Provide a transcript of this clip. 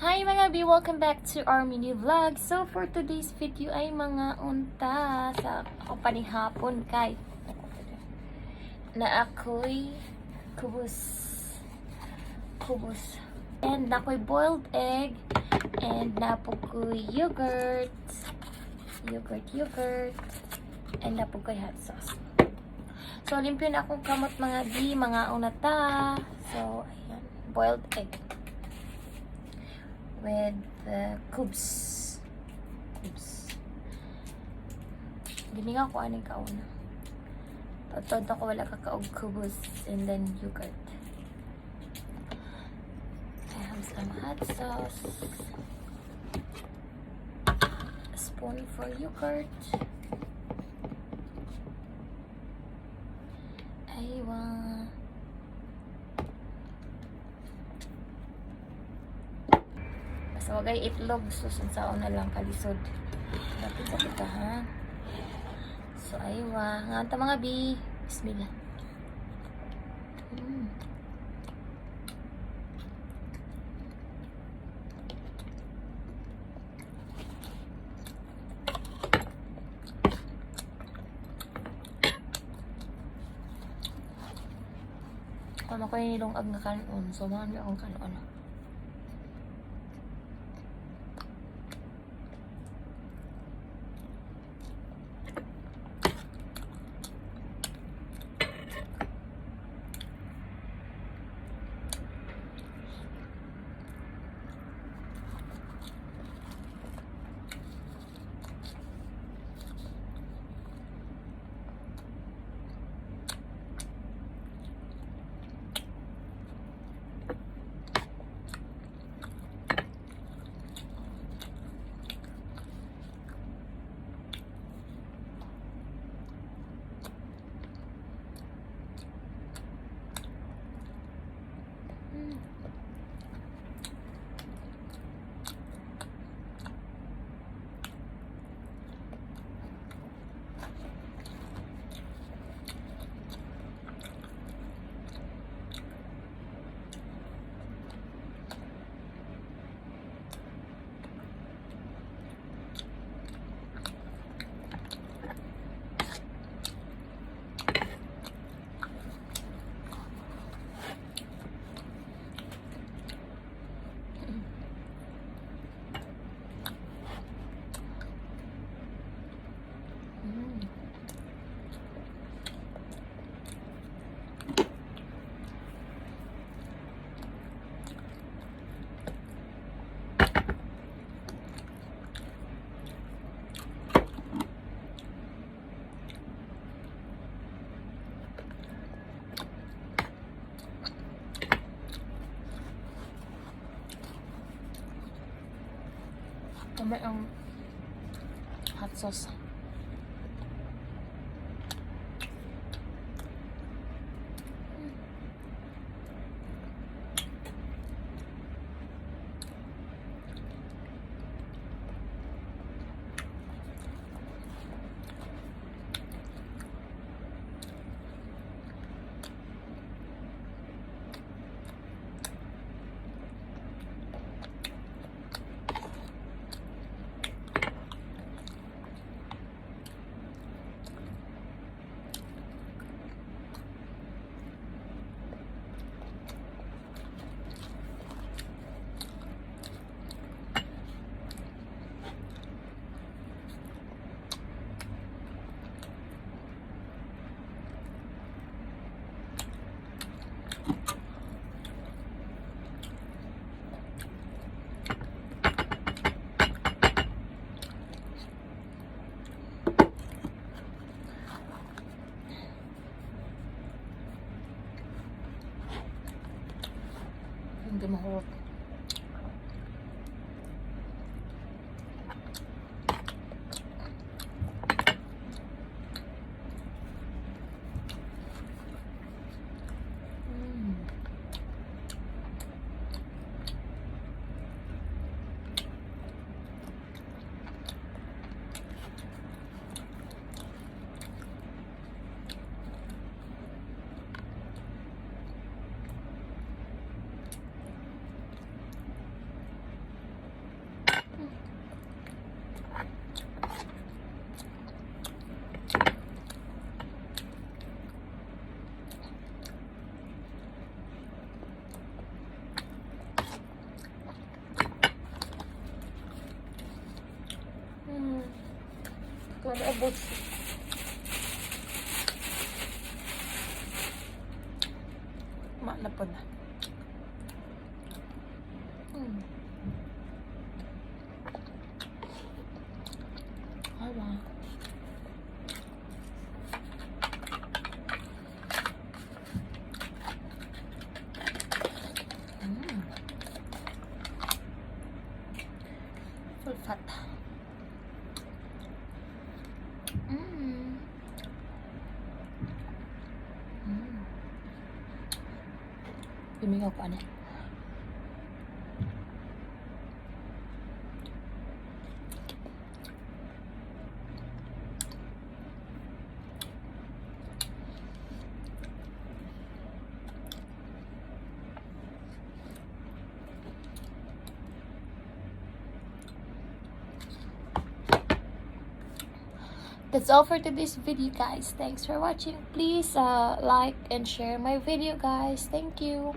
Hi mga B! Welcome back to our mini vlog. So for today's video ay mga unta sa ako panihapon kay na ako'y kubus and na ako'y boiled egg and na po ko'y yogurt and na po ko'y hot sauce. So limpyo na akong kamot mga B, mga unata. So ayan, boiled egg with cubes. Gininga ko aning kauna. Totoo ako wala kakaog cubes and then yogurt. I have some hot sauce. A spoon for yogurt. Aywa. So, wagay itlog. Susun sa na lang kalisod. Dapat sa kita, ha? So, aywa. Nga ito mga B. Bismillah. Kung ako yung nilungag na kanon. So, marami akong kanon. Tama ang hot sauce. Wala abot. Malapod na. Hala. Full fat. Lumingaw ko, ano? That's all for today's video, guys. Thanks for watching. Please like and share my video, guys. Thank you.